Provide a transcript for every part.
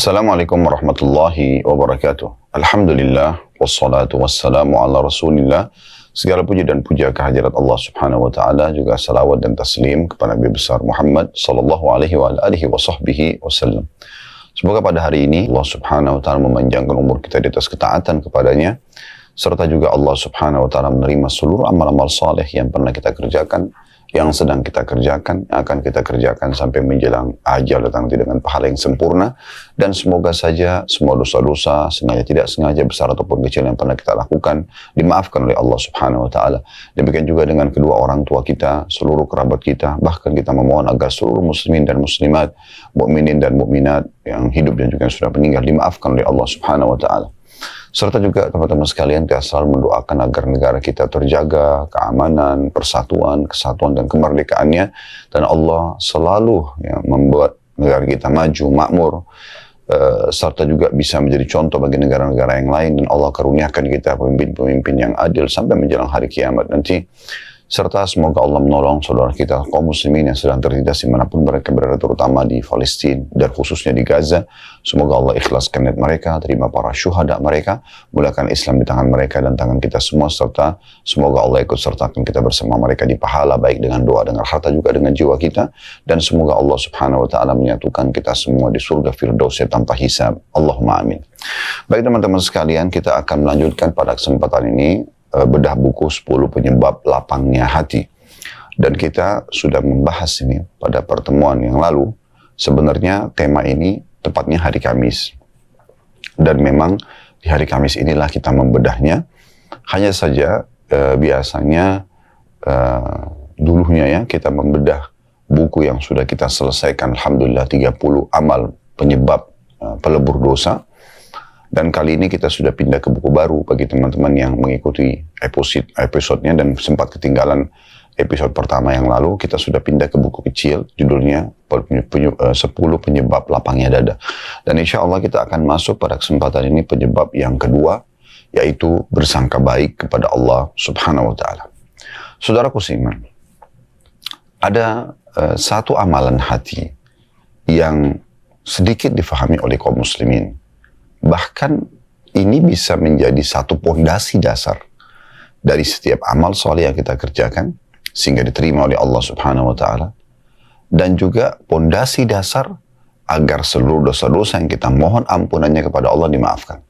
Assalamualaikum warahmatullahi wabarakatuh. Alhamdulillah, wassalatu wassalamu ala rasulillah. Segala puji dan puja kehadirat Allah subhanahu wa ta'ala, juga salawat dan taslim kepada Nabi besar Muhammad sallallahu alaihi wa alihi wa sahbihi wasallam. Semoga pada hari ini Allah subhanahu wa ta'ala memanjangkan umur kita di atas ketaatan kepadanya, serta juga Allah subhanahu wa ta'ala menerima seluruh amal-amal saleh yang pernah kita kerjakan, yang sedang kita kerjakan, akan kita kerjakan sampai menjelang ajal datang dengan pahala yang sempurna. Dan semoga saja semua dosa-dosa, sengaja tidak sengaja, besar ataupun kecil yang pernah kita lakukan, dimaafkan oleh Allah subhanahu wa ta'ala. Demikian juga dengan kedua orang tua kita, seluruh kerabat kita, bahkan kita memohon agar seluruh muslimin dan muslimat, mukminin dan mukminat yang hidup dan juga yang sudah meninggal, dimaafkan oleh Allah subhanahu wa ta'ala. Serta juga teman-teman sekalian, kita selalu mendoakan agar negara kita terjaga keamanan, persatuan, kesatuan dan kemerdekaannya, dan Allah selalu membuat negara kita maju, makmur, serta juga bisa menjadi contoh bagi negara-negara yang lain, dan Allah karuniakan kita pemimpin-pemimpin yang adil sampai menjelang hari kiamat nanti. Serta semoga Allah menolong saudara kita kaum muslimin yang sedang tertindas dimanapun mereka berada, terutama di Palestina dan khususnya di Gaza. Semoga Allah ikhlaskan niat mereka, terima para syuhada mereka, mulakan Islam di tangan mereka dan tangan kita semua, serta semoga Allah ikut sertakan kita bersama mereka di pahala, baik dengan doa, dengan harta, juga dengan jiwa kita. Dan semoga Allah subhanahu wa ta'ala menyatukan kita semua di surga Firdausnya tanpa hisab. Allahumma amin. Baik teman-teman sekalian, kita akan melanjutkan pada kesempatan ini bedah buku 10 penyebab lapangnya hati. Dan kita sudah membahas ini pada pertemuan yang lalu. Sebenarnya tema ini tepatnya hari Kamis. Dan memang di hari Kamis inilah kita membedahnya. Hanya saja biasanya dulunya ya kita membedah buku yang sudah kita selesaikan. Alhamdulillah 30 amal penyebab pelebur dosa. Dan kali ini kita sudah pindah ke buku baru bagi teman-teman yang mengikuti episodenya dan sempat ketinggalan episode pertama yang lalu. Kita sudah pindah ke buku kecil, judulnya 10 penyebab lapangnya dada. Dan insya Allah kita akan masuk pada kesempatan ini penyebab yang kedua, yaitu bersangka baik kepada Allah subhanahu wa ta'ala. Saudaraku seiman, ada satu amalan hati yang sedikit difahami oleh kaum muslimin. Bahkan ini bisa menjadi satu pondasi dasar dari setiap amal soleh yang kita kerjakan sehingga diterima oleh Allah subhanahu wa ta'ala, dan juga pondasi dasar agar seluruh dosa-dosa yang kita mohon ampunannya kepada Allah dimaafkan.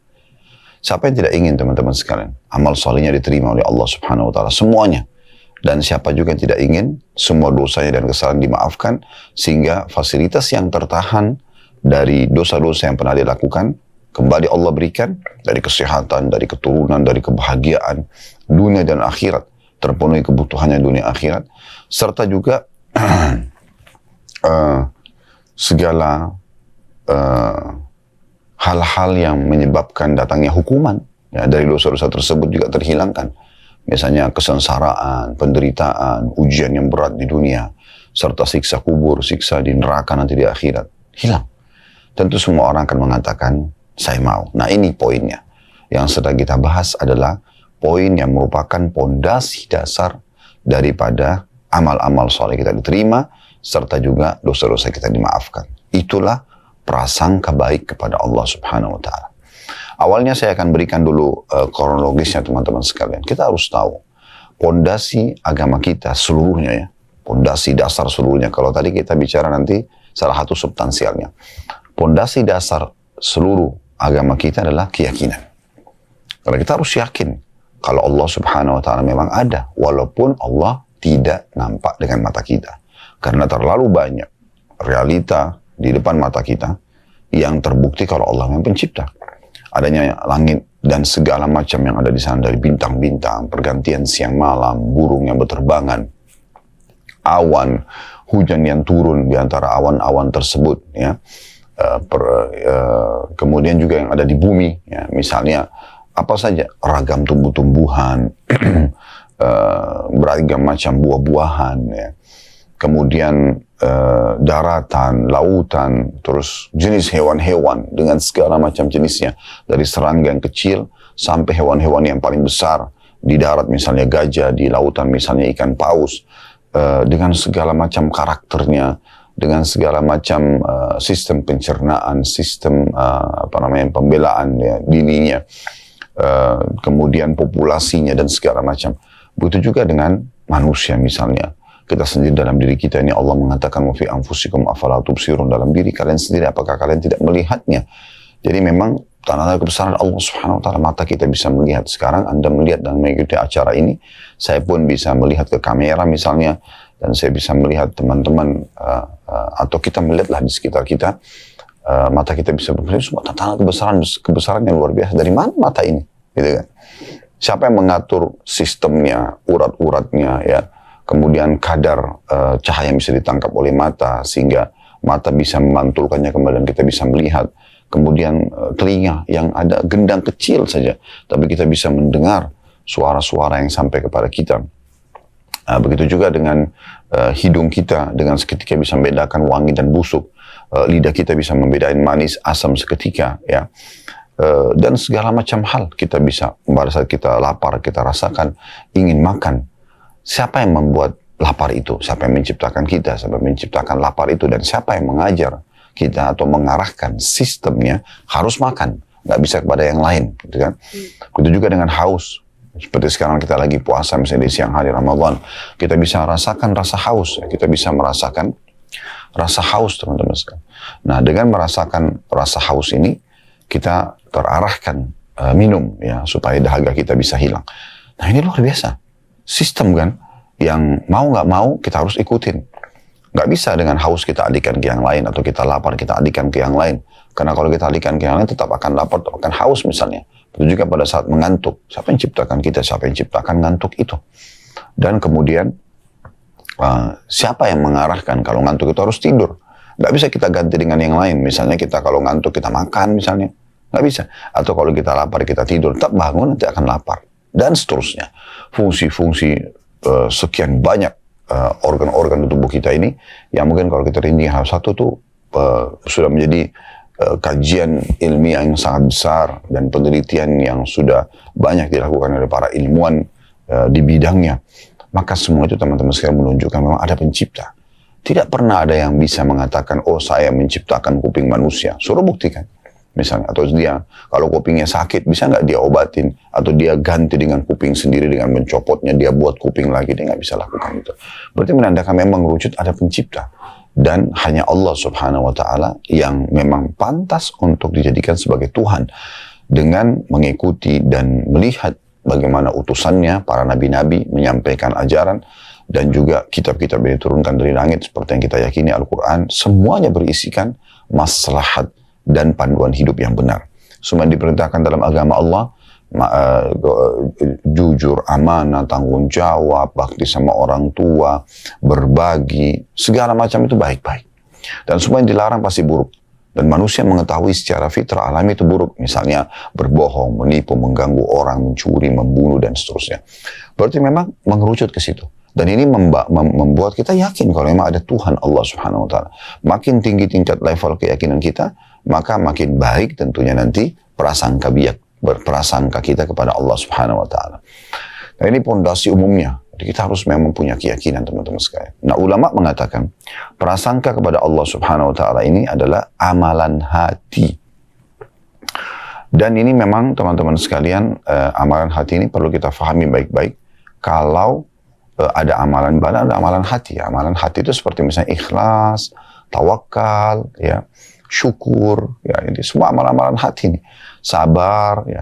Siapa yang tidak ingin teman-teman sekalian amal solehnya diterima oleh Allah subhanahu wa ta'ala semuanya? Dan siapa juga yang tidak ingin semua dosanya dan kesalahan dimaafkan, sehingga fasilitas yang tertahan dari dosa-dosa yang pernah dilakukan kembali Allah berikan, dari kesehatan, dari keturunan, dari kebahagiaan dunia dan akhirat, terpenuhi kebutuhannya dunia akhirat, serta juga segala hal-hal yang menyebabkan datangnya hukuman ya, dari dosa-dosa tersebut juga terhilangkan. Misalnya kesengsaraan, penderitaan, ujian yang berat di dunia, serta siksa kubur, siksa di neraka nanti di akhirat, hilang. Tentu semua orang akan mengatakan, saya mau. Nah ini poinnya. Yang sedang kita bahas adalah poin yang merupakan pondasi dasar daripada amal-amal soleh kita diterima, serta juga dosa-dosa kita dimaafkan. Itulah prasangka baik kepada Allah subhanahu wa ta'ala. Awalnya saya akan berikan dulu kronologisnya teman-teman sekalian. Kita harus tahu pondasi agama kita seluruhnya ya. Pondasi dasar seluruhnya. Kalau tadi kita bicara nanti salah satu substansialnya. Pondasi dasar seluruh agama kita adalah keyakinan. Karena kita harus yakin kalau Allah subhanahu wa ta'ala memang ada, walaupun Allah tidak nampak dengan mata kita. Karena terlalu banyak realita di depan mata kita yang terbukti kalau Allah yang pencipta. Adanya langit dan segala macam yang ada di sana, dari bintang-bintang, pergantian siang malam, burung yang berterbangan, awan, hujan yang turun di antara awan-awan tersebut ya. Kemudian juga yang ada di bumi ya, misalnya apa saja, ragam tumbuh-tumbuhan, beragam macam buah-buahan ya. Kemudian daratan, lautan, terus jenis hewan-hewan dengan segala macam jenisnya, dari serangga yang kecil sampai hewan-hewan yang paling besar di darat, misalnya gajah, di lautan misalnya ikan paus, dengan segala macam karakternya, dengan segala macam sistem pencernaan, sistem pembelaan ya, dirinya, kemudian populasinya dan segala macam. Begitu juga dengan manusia misalnya. Kita sendiri dalam diri kita ini Allah mengatakan wa fi anfusikum afala tubsirun, dalam diri kalian sendiri apakah kalian tidak melihatnya. Jadi memang tanda-tanda kebesaran Allah Subhanahu wa taala, mata kita bisa melihat. Sekarang Anda melihat dan mengikuti acara ini, saya pun bisa melihat ke kamera misalnya, dan saya bisa melihat teman-teman atau kita melihatlah di sekitar kita, mata kita bisa berpikir semua tanda kebesaran yang luar biasa. Dari mana mata ini? Gitu kan? Siapa yang mengatur sistemnya, urat-uratnya ya? Kemudian kadar cahaya yang bisa ditangkap oleh mata sehingga mata bisa memantulkannya kembali dan kita bisa melihat. Kemudian telinga yang ada gendang kecil saja, tapi kita bisa mendengar suara-suara yang sampai kepada kita. Begitu juga dengan hidung kita, dengan seketika bisa membedakan wangi dan busuk. Lidah kita bisa membedakan manis, asam seketika, ya. Dan segala macam hal kita bisa, pada saat kita lapar, kita rasakan ingin makan. Siapa yang membuat lapar itu? Siapa yang menciptakan kita? Siapa yang menciptakan lapar itu? Dan siapa yang mengajar kita atau mengarahkan sistemnya harus makan? Nggak bisa kepada yang lain, gitu kan? Begitu juga dengan haus. Seperti sekarang kita lagi puasa, misalnya di siang hari Ramadan, kita bisa rasakan rasa haus. Kita bisa merasakan rasa haus, teman-teman sekalian. Nah, dengan merasakan rasa haus ini, kita terarahkan minum, ya, supaya dahaga kita bisa hilang. Nah, ini luar biasa. Sistem kan, yang mau nggak mau kita harus ikutin. Nggak bisa dengan haus kita alihkan ke yang lain, atau kita lapar kita alihkan ke yang lain. Karena kalau kita alihkan ke yang lain tetap akan lapar, tetap akan haus misalnya. Begitu juga pada saat mengantuk. Siapa yang ciptakan kita? Siapa yang ciptakan ngantuk itu? Dan kemudian siapa yang mengarahkan kalau ngantuk itu harus tidur? Nggak bisa kita ganti dengan yang lain. Misalnya kita kalau ngantuk kita makan misalnya. Nggak bisa. Atau kalau kita lapar kita tidur. Tetap bangun nanti akan lapar. Dan seterusnya. Fungsi-fungsi sekian banyak organ-organ di tubuh kita ini, yang mungkin kalau kita rinci hal satu tuh sudah menjadi kajian ilmiah yang sangat besar dan penelitian yang sudah banyak dilakukan oleh para ilmuwan di bidangnya. Maka semua itu teman-teman sekalian menunjukkan memang ada pencipta. Tidak pernah ada yang bisa mengatakan, oh saya menciptakan kuping manusia. Suruh buktikan. Misalnya, atau dia kalau kupingnya sakit bisa nggak dia obatin, atau dia ganti dengan kuping sendiri dengan mencopotnya, dia buat kuping lagi, dia nggak bisa lakukan itu. Berarti menandakan memang wujud ada pencipta, dan hanya Allah Subhanahu wa taala yang memang pantas untuk dijadikan sebagai Tuhan, dengan mengikuti dan melihat bagaimana utusannya para nabi-nabi menyampaikan ajaran, dan juga kitab-kitab yang diturunkan dari langit seperti yang kita yakini Al-Quran, semuanya berisikan maslahat dan panduan hidup yang benar. Semua yang diperintahkan dalam agama Allah, jujur, amanah, tanggung jawab, bakti sama orang tua, berbagi, segala macam itu baik-baik. Dan semua yang dilarang pasti buruk. Dan manusia mengetahui secara fitrah alami itu buruk. Misalnya berbohong, menipu, mengganggu orang, mencuri, membunuh, dan seterusnya. Berarti memang mengerucut ke situ. Dan ini membuat kita yakin kalau memang ada Tuhan Allah Subhanahu wa taala. Makin tinggi tingkat level keyakinan kita, maka makin baik tentunya nanti prasangka berprasangka kita kepada Allah Subhanahu wa taala. Nah, ini pondasi umumnya. Jadi kita harus memang punya keyakinan, teman-teman sekalian. Nah, ulama mengatakan prasangka kepada Allah Subhanahu wa taala ini adalah amalan hati. Dan ini memang teman-teman sekalian, amalan hati ini perlu kita fahami baik-baik. Kalau ada amalan badan, ada amalan hati. Amalan hati itu seperti misalnya ikhlas, tawakal, ya, syukur, ya, ini semua amalan-amalan hati ini. Sabar, ya,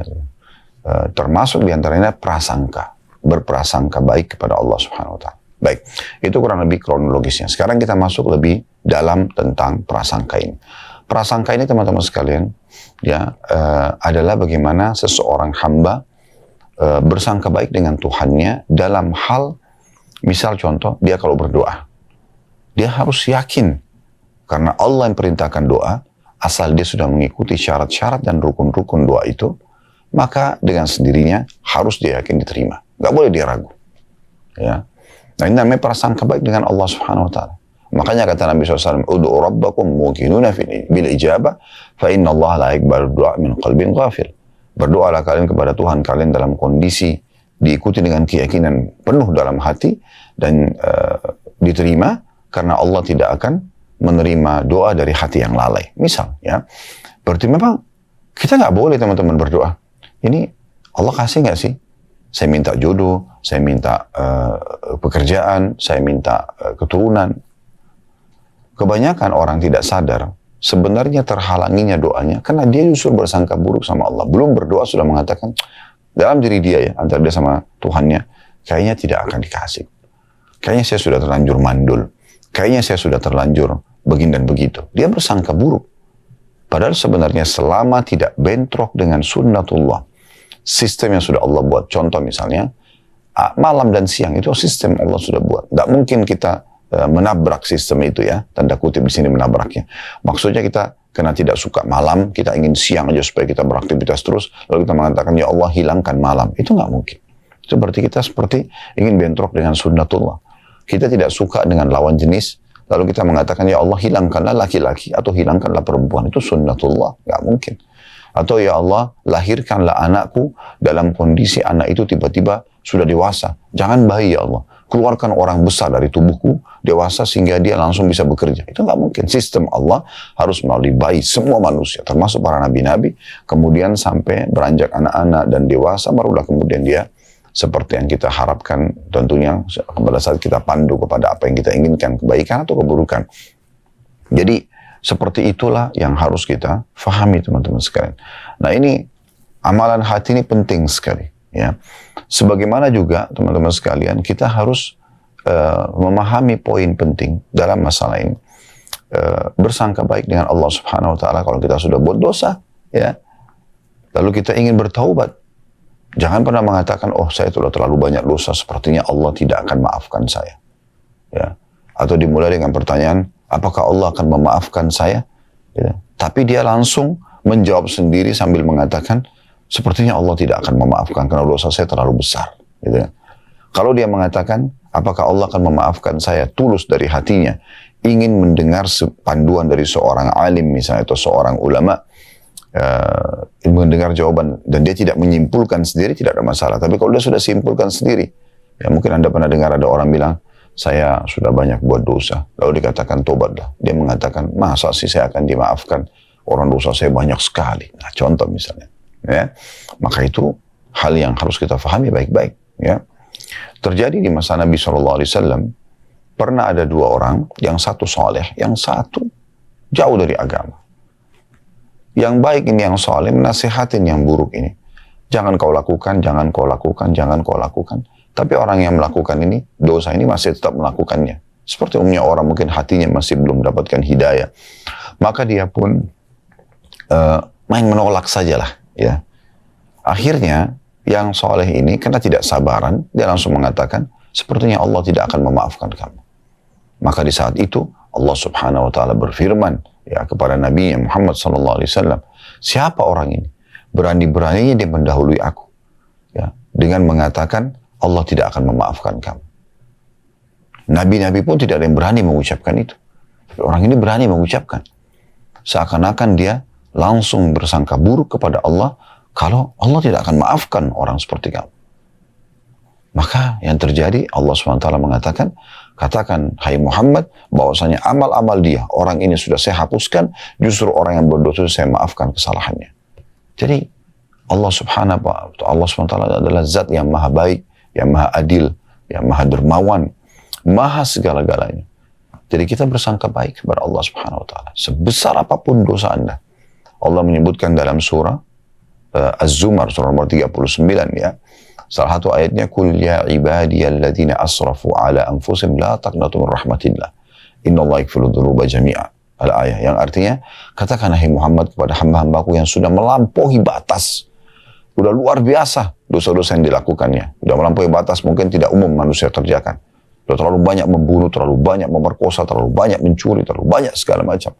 termasuk diantaranya prasangka, berprasangka baik kepada Allah Subhanahu wa taala. Baik, itu kurang lebih kronologisnya. Sekarang kita masuk lebih dalam tentang prasangka ini. Prasangka ini teman-teman sekalian, ya, adalah bagaimana seseorang hamba bersangka baik dengan Tuhannya dalam hal, misal contoh, dia kalau berdoa, dia harus yakin karena Allah yang perintahkan doa, asal dia sudah mengikuti syarat-syarat dan rukun-rukun doa itu, maka dengan sendirinya harus dia yakin diterima. Gak boleh dia ragu. Ya. Nah, ini namanya prasangka baik dengan Allah Subhanahu wa taala. Makanya kata Nabi SAW, "Ud'u rabbakum muqinuna bil ijabah, fa inna Allah la yaqbalu du'a min qalbin ghafil." Berdoalah kalian kepada Tuhan kalian dalam kondisi diikuti dengan keyakinan penuh dalam hati dan diterima, karena Allah tidak akan menerima doa dari hati yang lalai. Misal, ya, berarti memang kita nggak boleh teman-teman berdoa. Ini Allah kasih nggak sih? Saya minta jodoh, saya minta pekerjaan, saya minta keturunan. Kebanyakan orang tidak sadar, sebenarnya terhalanginya doanya, karena dia justru bersangka buruk sama Allah. Belum berdoa sudah mengatakan, dalam diri dia ya, antara dia sama Tuhannya, kayaknya tidak akan dikasih. Kayaknya saya sudah terlanjur mandul. Kayaknya saya sudah terlanjur begini dan begitu. Dia bersangka buruk. Padahal sebenarnya selama tidak bentrok dengan sunnatullah, sistem yang sudah Allah buat, contoh misalnya, malam dan siang itu sistem Allah sudah buat. Tidak mungkin kita menabrak sistem itu ya, tanda kutip di sini menabraknya. Maksudnya kita karena tidak suka malam, kita ingin siang aja supaya kita beraktivitas terus, lalu kita mengatakan, ya Allah hilangkan malam. Itu nggak mungkin. Itu berarti kita seperti ingin bentrok dengan sunnatullah. Kita tidak suka dengan lawan jenis, lalu kita mengatakan, ya Allah hilangkanlah laki-laki atau hilangkanlah perempuan. Itu sunnatullah, nggak mungkin. Atau ya Allah lahirkanlah anakku dalam kondisi anak itu tiba-tiba sudah dewasa. Jangan bayi ya Allah. Keluarkan orang besar dari tubuhku, dewasa sehingga dia langsung bisa bekerja. Itu nggak mungkin. Sistem Allah harus melalui bayi semua manusia, termasuk para nabi-nabi, kemudian sampai beranjak anak-anak dan dewasa, barulah kemudian dia seperti yang kita harapkan tentunya pada saat kita pandu kepada apa yang kita inginkan, kebaikan atau keburukan. Jadi seperti itulah yang harus kita fahami teman-teman sekalian. Nah ini amalan hati ini penting sekali ya. Sebagaimana juga teman-teman sekalian kita harus memahami poin penting dalam masalah ini. Bersangka baik dengan Allah Subhanahu Wa Taala kalau kita sudah buat dosa ya. Lalu kita ingin bertaubat. Jangan pernah mengatakan, oh saya sudah terlalu banyak dosa, sepertinya Allah tidak akan maafkan saya. Ya. Atau dimulai dengan pertanyaan, apakah Allah akan memaafkan saya? Ya. Tapi dia langsung menjawab sendiri sambil mengatakan, sepertinya Allah tidak akan memaafkan karena dosa saya terlalu besar. Gitu. Kalau dia mengatakan, apakah Allah akan memaafkan saya tulus dari hatinya, ingin mendengar panduan dari seorang alim misalnya atau seorang ulama, mendengar jawaban dan dia tidak menyimpulkan sendiri, tidak ada masalah. Tapi kalau dia sudah simpulkan sendiri, ya mungkin Anda pernah dengar ada orang bilang, saya sudah banyak buat dosa, lalu dikatakan tobatlah. Dia mengatakan, masa sih saya akan dimaafkan, orang dosa saya banyak sekali. Nah contoh misalnya ya, maka itu hal yang harus kita fahami baik-baik ya. Terjadi di masa Nabi SAW, pernah ada dua orang, yang satu soleh, yang satu jauh dari agama. Yang baik ini yang soleh menasihatin yang buruk ini. Jangan kau lakukan, jangan kau lakukan, jangan kau lakukan. Tapi orang yang melakukan ini, dosa ini masih tetap melakukannya. Seperti umumnya orang mungkin hatinya masih belum mendapatkan hidayah. Maka dia pun main menolak sajalah. Ya. Akhirnya yang soleh ini karena tidak sabaran, dia langsung mengatakan, sepertinya Allah tidak akan memaafkan kamu. Maka di saat itu Allah Subhanahu Wa Taala berfirman ya kepada Nabi Muhammad SAW, siapa orang ini? Berani-beraninya dia mendahului aku, ya, dengan mengatakan Allah tidak akan memaafkan kamu. Nabi-nabi pun tidak ada yang berani mengucapkan itu. Tapi orang ini berani mengucapkan. Seakan-akan dia langsung bersangka buruk kepada Allah kalau Allah tidak akan maafkan orang seperti kamu. Maka yang terjadi Allah SWT mengatakan, katakan hai Muhammad bahwasanya amal-amal dia, orang ini sudah saya hapuskan, justru orang yang berdosa saya maafkan kesalahannya. Jadi Allah SWT adalah zat yang maha baik, yang maha adil, yang maha dermawan, maha segala-galanya. Jadi kita bersangka baik kepada Allah Subhanahu Wa Taala sebesar apapun dosa Anda. Allah menyebutkan dalam surah Az-Zumar surah nomor 39 ya. Salah satu ayatnya, Kul ya ibadiyalladzina asrafu ala anfusihim la taqnatu min rahmatillah. Innallaha yaghfiru dzunuba jami'a. Al-ayah yang artinya, katakan hai Muhammad kepada hamba-hambaku yang sudah melampaui batas. Sudah luar biasa dosa-dosa yang dilakukannya. Sudah melampaui batas, mungkin tidak umum manusia kerjakan. Sudah terlalu banyak membunuh, terlalu banyak memerkosa, terlalu banyak mencuri, terlalu banyak segala macam.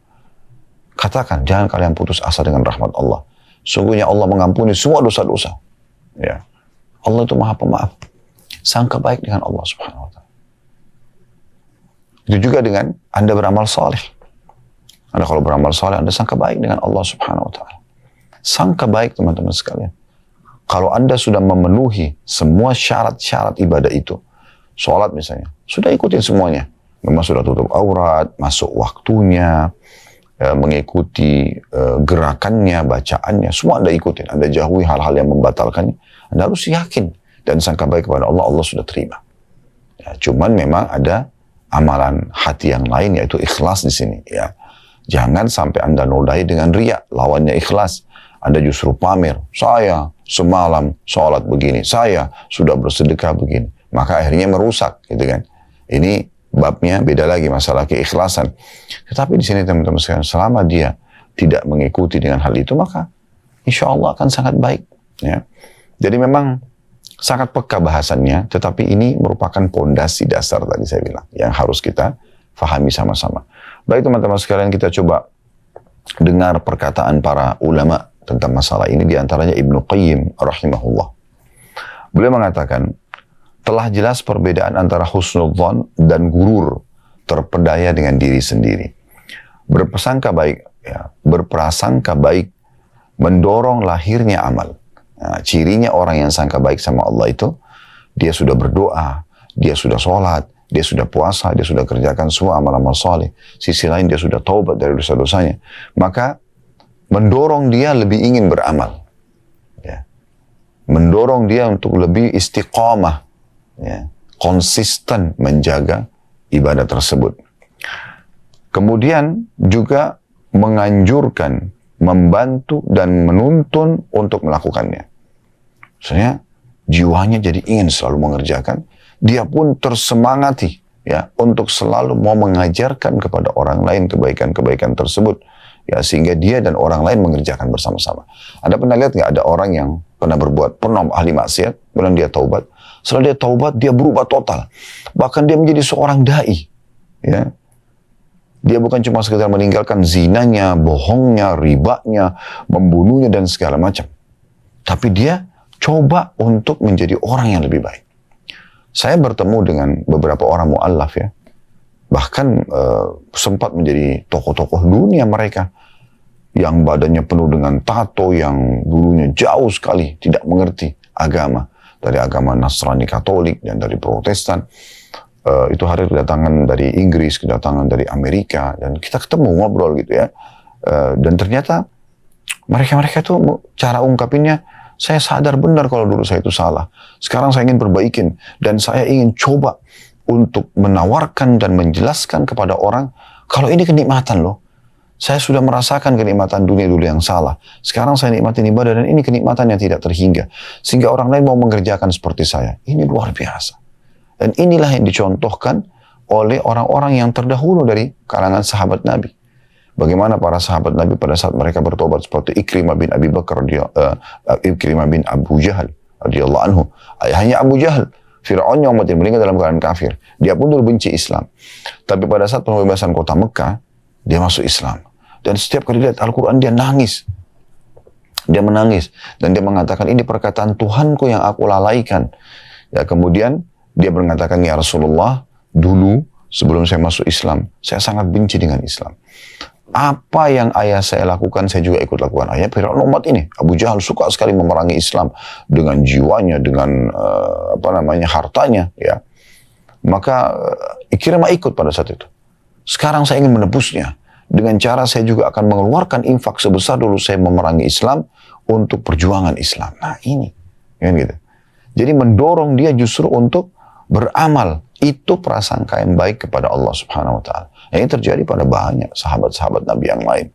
Katakan, jangan kalian putus asa dengan rahmat Allah. Sungguhnya Allah mengampuni semua dosa-dosa. Ya. Allah itu maha pemaaf. Sangka baik dengan Allah Subhanahu Wa Taala. Itu juga dengan Anda beramal saleh. Anda kalau beramal saleh, Anda sangka baik dengan Allah Subhanahu Wa Taala. Sangka baik teman-teman sekalian. Kalau Anda sudah memenuhi semua syarat-syarat ibadah itu, sholat misalnya, sudah ikutin semuanya. Memang sudah tutup aurat, masuk waktunya, mengikuti gerakannya, bacaannya, semua Anda ikutin. Anda jauhi hal-hal yang membatalkannya. Anda harus yakin dan sangka baik kepada Allah, Allah sudah terima. Ya, cuman memang ada amalan hati yang lain, yaitu ikhlas di sini. Ya, jangan sampai Anda nodai dengan riya, lawannya ikhlas. Anda justru pamer, saya semalam sholat begini, saya sudah bersedekah begini. Maka akhirnya merusak, gitu kan. Ini babnya beda lagi, masalah keikhlasan. Tetapi di sini teman-teman sekalian, selama dia tidak mengikuti dengan hal itu, maka insya Allah akan sangat baik. Ya. Jadi memang sangat peka bahasannya, tetapi ini merupakan pondasi dasar tadi saya bilang, yang harus kita fahami sama-sama. Baik teman-teman sekalian, kita coba dengar perkataan para ulama tentang masalah ini, diantaranya Ibnu Qayyim rahimahullah. Beliau mengatakan, telah jelas perbedaan antara husnudzon dan gurur, terpedaya dengan diri sendiri. Berprasangka baik, ya, berprasangka baik mendorong lahirnya amal. Nah, cirinya orang yang sangka baik sama Allah itu, dia sudah berdoa, dia sudah sholat, dia sudah puasa, dia sudah kerjakan semua amal-amal saleh. Sisi lain dia sudah taubat dari dosa-dosanya. Maka mendorong dia lebih ingin beramal. Ya. Mendorong dia untuk lebih istiqamah. Ya. Konsisten menjaga ibadah tersebut. Kemudian juga menganjurkan, membantu dan menuntun untuk melakukannya. Maksudnya jiwanya jadi ingin selalu mengerjakan, dia pun tersemangati ya untuk selalu mau mengajarkan kepada orang lain kebaikan-kebaikan tersebut, ya sehingga dia dan orang lain mengerjakan bersama-sama. Anda pernah lihat nggak ada orang yang pernah ahli maksiat, kemudian dia taubat. Setelah dia taubat, dia berubah total. Bahkan dia menjadi seorang dai, ya. Dia bukan cuma sekedar meninggalkan zinanya, bohongnya, ribanya, membunuhnya dan segala macam. Tapi dia coba untuk menjadi orang yang lebih baik. Saya bertemu dengan beberapa orang mu'allaf ya. Bahkan sempat menjadi tokoh-tokoh dunia mereka. Yang badannya penuh dengan tato, yang dulunya jauh sekali tidak mengerti agama. Dari agama Nasrani Katolik dan dari Protestan. Itu hari kedatangan dari Inggris, kedatangan dari Amerika, dan kita ketemu ngobrol gitu ya. Dan ternyata mereka tuh cara ungkapinnya, saya sadar benar kalau dulu saya itu salah. Sekarang saya ingin perbaikin, dan saya ingin coba untuk menawarkan dan menjelaskan kepada orang, kalau ini kenikmatan loh. Saya sudah merasakan kenikmatan dunia dulu yang salah. Sekarang saya nikmatin ibadah, dan ini kenikmatan yang tidak terhingga. Sehingga orang lain mau mengerjakan seperti saya. Ini luar biasa. Dan inilah yang dicontohkan oleh orang-orang yang terdahulu dari kalangan sahabat Nabi. Bagaimana para sahabat Nabi pada saat mereka bertobat, seperti Ikrimah bin Abi Bakar, Ikrimah bin Abu Jahal radhiyallahu anhu. Ayahnya Abu Jahal, Fir'aun yang umat yang meninggal dalam keadaan kafir. Dia pun dulu benci Islam. Tapi pada saat pembebasan kota Mekah, dia masuk Islam. Dan setiap kali lihat Al-Quran dia nangis. Dia menangis. Dan dia mengatakan, ini perkataan Tuhanku yang aku lalaikan. Ya, kemudian dia mengatakan, ya Rasulullah, dulu sebelum saya masuk Islam, saya sangat benci dengan Islam. Apa yang ayah saya lakukan, saya juga ikut lakukan. Ayah Fir'aun umat ini, Abu Jahal suka sekali memerangi Islam dengan jiwanya, dengan hartanya. Ya. Maka Ikrimah ikut pada saat itu. Sekarang saya ingin menebusnya. Dengan cara saya juga akan mengeluarkan infak sebesar dulu saya memerangi Islam untuk perjuangan Islam. Nah ini. Kan gitu. Jadi mendorong dia justru untuk beramal. Itu prasangka yang baik kepada Allah subhanahu wa ta'ala. Ini terjadi pada banyak sahabat-sahabat Nabi yang lain.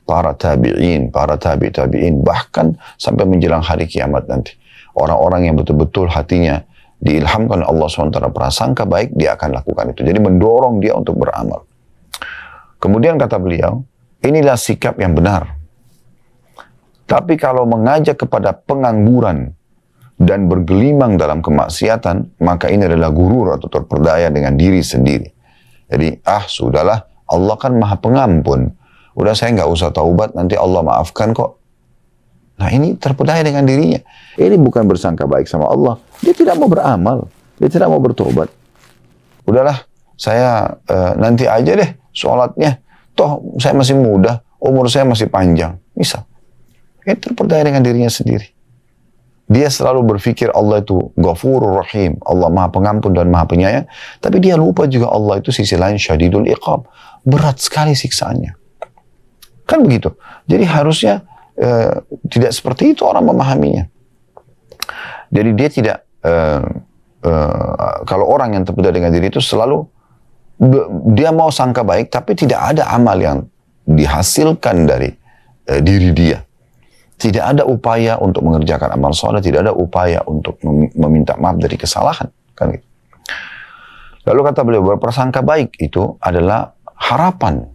Para tabi'in, para tabi'in, bahkan sampai menjelang hari kiamat nanti. Orang-orang yang betul-betul hatinya diilhamkan oleh Allah SWT prasangka baik, dia akan lakukan itu. Jadi mendorong dia untuk beramal. Kemudian kata beliau, inilah sikap yang benar. Tapi kalau mengajak kepada pengangguran dan bergelimang dalam kemaksiatan, maka ini adalah gurur atau terperdaya dengan diri sendiri. Jadi, sudahlah, Allah kan maha pengampun. Udah saya nggak usah taubat, nanti Allah maafkan kok. Nah ini terpedaya dengan dirinya. Ini bukan bersangka baik sama Allah. Dia tidak mau beramal. Dia tidak mau bertobat. Udahlah, saya nanti aja deh sholatnya. Toh saya masih muda, umur saya masih panjang. Misal. Ini terpedaya dengan dirinya sendiri. Dia selalu berpikir Allah itu Ghafurur Rahim, Allah Maha Pengampun dan Maha Penyayang, tapi dia lupa juga Allah itu sisi lain Syadidul Iqab, berat sekali siksaannya. Kan begitu. Jadi harusnya tidak seperti itu orang memahaminya. Jadi dia tidak kalau orang yang terpedaya dengan diri itu selalu dia mau sangka baik, tapi tidak ada amal yang dihasilkan dari diri dia. Tidak ada upaya untuk mengerjakan amal soleh, tidak ada upaya untuk meminta maaf dari kesalahan. Kan gitu. Lalu kata beliau, berprasangka baik itu adalah harapan.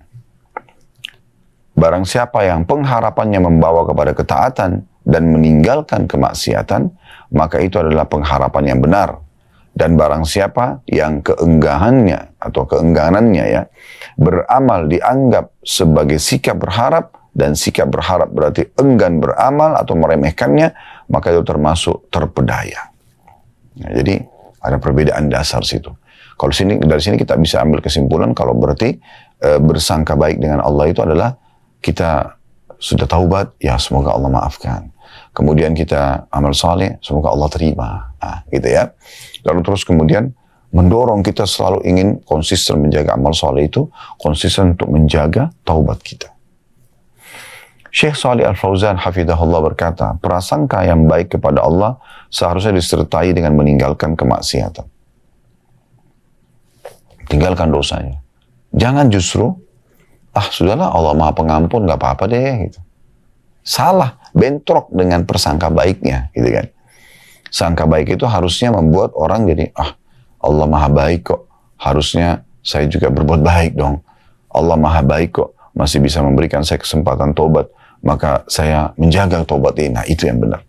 Barang siapa yang pengharapannya membawa kepada ketaatan dan meninggalkan kemaksiatan, maka itu adalah pengharapan yang benar. Dan barang siapa yang keengganannya atau keengganannya ya beramal dianggap sebagai sikap berharap, dan sikap berharap berarti enggan beramal atau meremehkannya, maka itu termasuk terpedaya. Nah, jadi ada perbedaan dasar situ. Kalau dari sini kita bisa ambil kesimpulan kalau berarti bersangka baik dengan Allah itu adalah kita sudah taubat, ya semoga Allah maafkan. Kemudian kita amal saleh, semoga Allah terima. Nah, gitu ya. Lalu terus kemudian mendorong kita selalu ingin konsisten menjaga amal saleh itu, konsisten untuk menjaga taubat kita. Syekh Shalih Al-Fauzan hafizahullah berkata, prasangka yang baik kepada Allah seharusnya disertai dengan meninggalkan kemaksiatan. Tinggalkan dosanya. Jangan justru, sudahlah Allah Maha Pengampun, gak apa-apa deh. Gitu. Salah, bentrok dengan persangka baiknya. Gitu kan. Sangka baik itu harusnya membuat orang jadi, Allah Maha Baik kok. Harusnya saya juga berbuat baik dong. Allah Maha Baik kok. Masih bisa memberikan saya kesempatan tobat. Maka saya menjaga tobat ini. Nah, itu yang benar.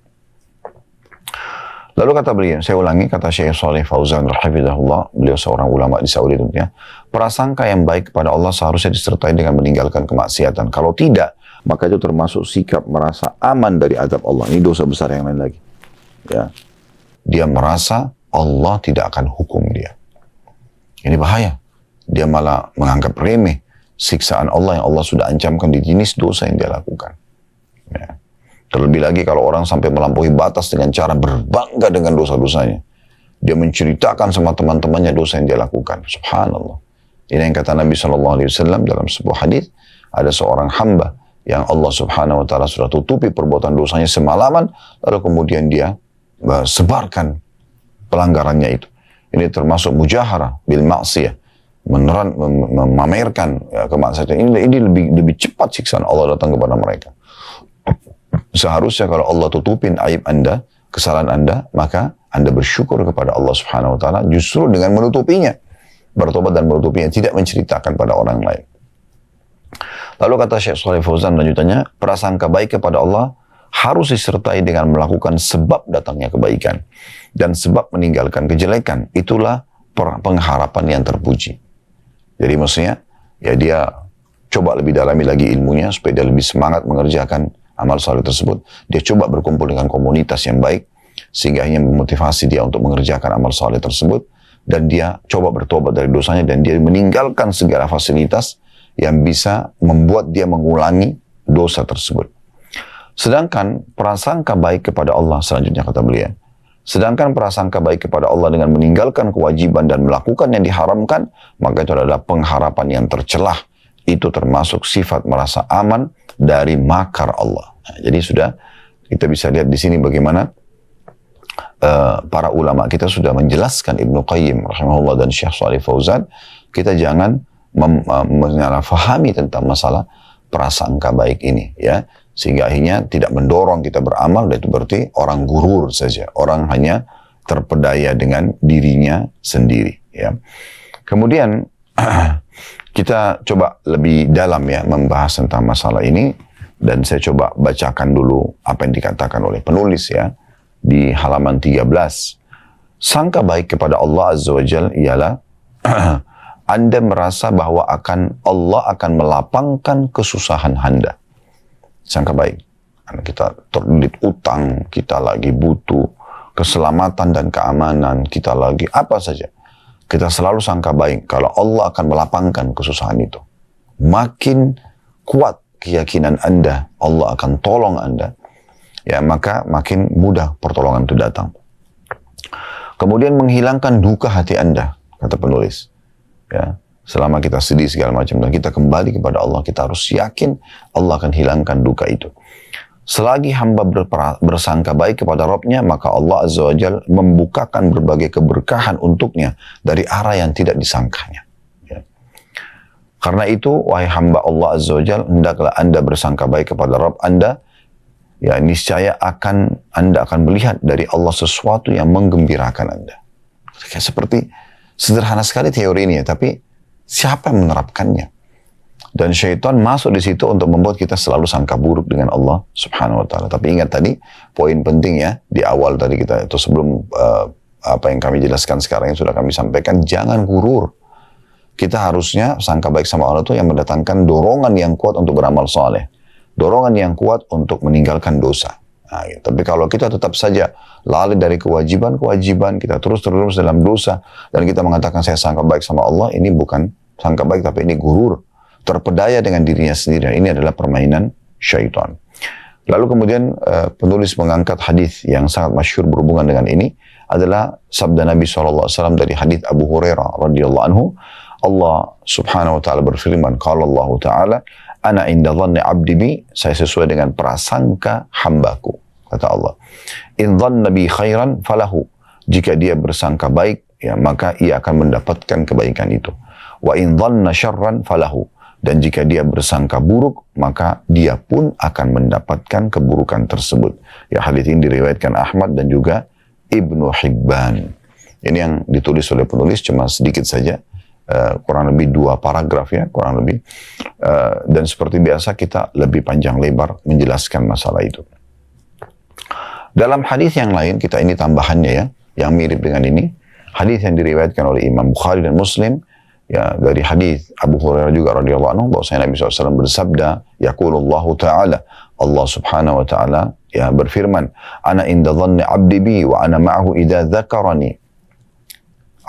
Lalu kata beliau, saya ulangi kata Syekh Shalih Fauzan rahimahullah, beliau seorang ulama di Saudi tentunya, prasangka yang baik kepada Allah seharusnya disertai dengan meninggalkan kemaksiatan. Kalau tidak, maka itu termasuk sikap merasa aman dari azab Allah. Ini dosa besar yang lain lagi. Ya. Dia merasa Allah tidak akan hukum dia. Ini bahaya. Dia malah menganggap remeh siksaan Allah yang Allah sudah ancamkan di jenis dosa yang dia lakukan. Ya. Terlebih lagi kalau orang sampai melampaui batas dengan cara berbangga dengan dosa-dosanya. Dia menceritakan sama teman-temannya dosa yang dia lakukan. Subhanallah. Ini yang kata Nabi SAW dalam sebuah hadis, ada seorang hamba yang Allah Subhanahu Wa Taala sudah tutupi perbuatan dosanya semalaman, lalu kemudian dia sebarkan pelanggarannya itu. Ini termasuk mujaharah bil maksiyah. Memamerkan kemaksiatan ini lebih cepat siksaan Allah datang kepada mereka. Seharusnya kalau Allah tutupin aib Anda, kesalahan Anda, maka Anda bersyukur kepada Allah Subhanahu Wa Taala justru dengan menutupinya, bertobat dan menutupinya, tidak menceritakan pada orang lain. Lalu kata Syekh Shalih Fauzan lanjutannya, prasangka baik kepada Allah harus disertai dengan melakukan sebab datangnya kebaikan dan sebab meninggalkan kejelekan. Itulah pengharapan yang terpuji. Jadi maksudnya, ya dia coba lebih dalami lagi ilmunya supaya dia lebih semangat mengerjakan amal saleh tersebut. Dia coba berkumpul dengan komunitas yang baik sehingga hanya memotivasi dia untuk mengerjakan amal saleh tersebut, dan dia coba bertobat dari dosanya dan dia meninggalkan segala fasilitas yang bisa membuat dia mengulangi dosa tersebut. Sedangkan prasangka baik kepada Allah, selanjutnya kata beliau, sedangkan prasangka baik kepada Allah dengan meninggalkan kewajiban dan melakukan yang diharamkan, maka itu adalah pengharapan yang tercelah. Itu termasuk sifat merasa aman dari makar Allah. Nah, jadi sudah kita bisa lihat di sini bagaimana para ulama kita sudah menjelaskan, Ibnu Qayyim rahimahullah dan Syekh Shalih Fauzan, kita jangan menyalahfahami tentang masalah prasangka baik ini, ya, sehingga akhirnya tidak mendorong kita beramal. Dan itu berarti orang gurur saja, orang hanya terpedaya dengan dirinya sendiri, ya. Kemudian kita coba lebih dalam ya membahas tentang masalah ini, dan saya coba bacakan dulu apa yang dikatakan oleh penulis ya di halaman 13. Sangka baik kepada Allah Azza wa Jalla ialah Anda merasa bahwa Allah akan melapangkan kesusahan Anda. Sangka baik. Karena kita terlilit utang, kita lagi butuh keselamatan dan keamanan, kita lagi apa saja. Kita selalu sangka baik kalau Allah akan melapangkan kesusahan itu. Makin kuat keyakinan Anda, Allah akan tolong Anda. ya maka makin mudah pertolongan itu datang. Kemudian menghilangkan duka hati Anda, kata penulis. Ya, selama kita sedih segala macam dan kita kembali kepada Allah, kita harus yakin Allah akan hilangkan duka itu. Selagi hamba bersangka baik kepada Rabb-nya, maka Allah Azza wa Jalla membukakan berbagai keberkahan untuknya dari arah yang tidak disangkanya. Ya. Karena itu, wahai hamba Allah Azza wa Jalla, hendaklah Anda bersangka baik kepada Rabb Anda, ya niscaya Anda akan melihat dari Allah sesuatu yang menggembirakan Anda. Kayak seperti sederhana sekali teori ini ya, tapi siapa yang menerapkannya? Dan syaitan masuk di situ untuk membuat kita selalu sangka buruk dengan Allah Subhanahu wa taala. Tapi ingat tadi poin penting ya di awal tadi kita itu sebelum apa yang kami jelaskan sekarang yang sudah kami sampaikan, jangan gurur. Kita harusnya sangka baik sama Allah itu yang mendatangkan dorongan yang kuat untuk beramal saleh. Dorongan yang kuat untuk meninggalkan dosa. Nah, gitu. Tapi kalau kita tetap saja lalai dari kewajiban-kewajiban, kita terus-terus dalam dosa, dan kita mengatakan saya sangka baik sama Allah, ini bukan sangka baik, tapi ini gurur. Terpedaya dengan dirinya sendiri, dan ini adalah permainan syaitan. Lalu kemudian penulis mengangkat hadis yang sangat masyhur berhubungan dengan ini, adalah sabda Nabi SAW dari hadis Abu Hurairah radhiyallahu anhu. Allah Subhanahu wa taala berfirman, qala Allah taala, ana inda dhanni 'abdi bi, saya sesuai dengan prasangka hambaku, kata Allah. In dhanna bi khairan falahu, jika dia bersangka baik, ya maka ia akan mendapatkan kebaikan itu. Wa in dhanna syarran falahu, dan jika dia bersangka buruk, maka dia pun akan mendapatkan keburukan tersebut. Ya, hadis ini diriwayatkan Ahmad dan juga Ibnu Hibban. Ini yang ditulis oleh penulis cuma sedikit saja, kurang lebih 2 paragraf ya, kurang lebih. Dan seperti biasa kita lebih panjang lebar menjelaskan masalah itu. Dalam hadis yang lain, kita ini tambahannya ya, yang mirip dengan ini. Hadis yang diriwayatkan oleh Imam Bukhari dan Muslim, ya, dari hadis Abu Hurairah juga radhiyallahu anhu, bahwasanya Nabi SAW bersabda, yaqulullahu ta'ala, Allah Subhanahu wa ta'ala ya berfirman, ana inda dhanni 'abdi bi wa ana ma'ahu idza dzakarani.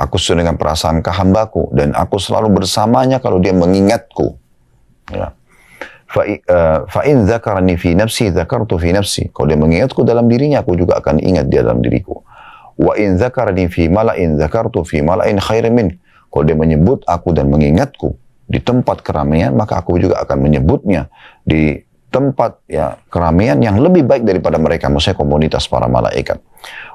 Aku sesuai dengan prasangka hambaku, dan aku selalu bersamanya kalau dia mengingatku. Ya. Fa in dzakarani fi nafsi dzakartu fi nafsi. Kalau dia mengingatku dalam dirinya, aku juga akan ingat dia dalam diriku. Wa in dzakarani fi mala'in dzakartu fi mala'in khairin min. Kalau dia menyebut aku dan mengingatku di tempat keramaian, maka aku juga akan menyebutnya di tempat ya keramaian yang lebih baik daripada mereka, maksudnya komunitas para malaikat.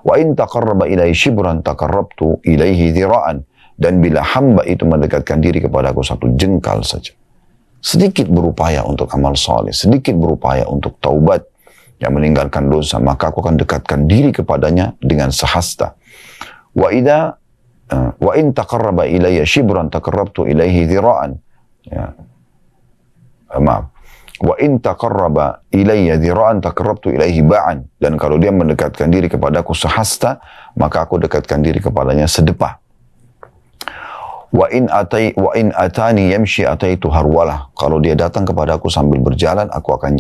Wa in taqarraba ilaihi shibran taqarrabtu ilaihi dhira'an. Dan bila hamba itu mendekatkan diri kepadaku 1 jengkal saja, sedikit berupaya untuk amal saleh, sedikit berupaya untuk taubat, yang meninggalkan dosa, maka aku akan dekatkan diri kepadanya dengan sehasta. Wa in taqarraba ilayya shibran taqarrabtu ilaihi dhira'an. Ya. Maaf. Wa in taqarraba ilayya dhira'an taqarrabtu ilaihi ba'an. Dan kalau dia mendekatkan diri kepadaku sehasta, maka aku dekatkan diri kepadanya sedepah. Wa in atani yamshi ataitu harwalah. Kalau dia datang kepadaku sambil berjalan, aku akan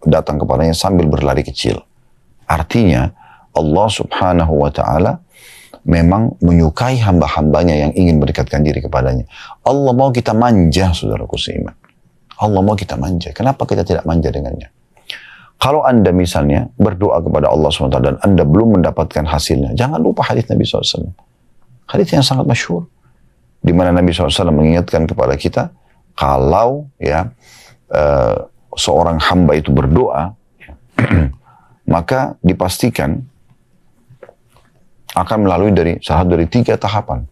datang kepadanya sambil berlari kecil. Artinya Allah Subhanahu wa ta'ala memang menyukai hamba-hambanya yang ingin mendekatkan diri kepadanya. Allah mau kita manja, saudaraku seiman. Allah mau kita manja. Kenapa kita tidak manja dengannya? Kalau Anda misalnya berdoa kepada Allah SWT dan Anda belum mendapatkan hasilnya, jangan lupa hadis Nabi SAW. Hadis yang sangat masyhur, di mana Nabi SAW mengingatkan kepada kita, kalau ya seorang hamba itu berdoa, maka dipastikan akan melalui salah satu dari 3 tahapan.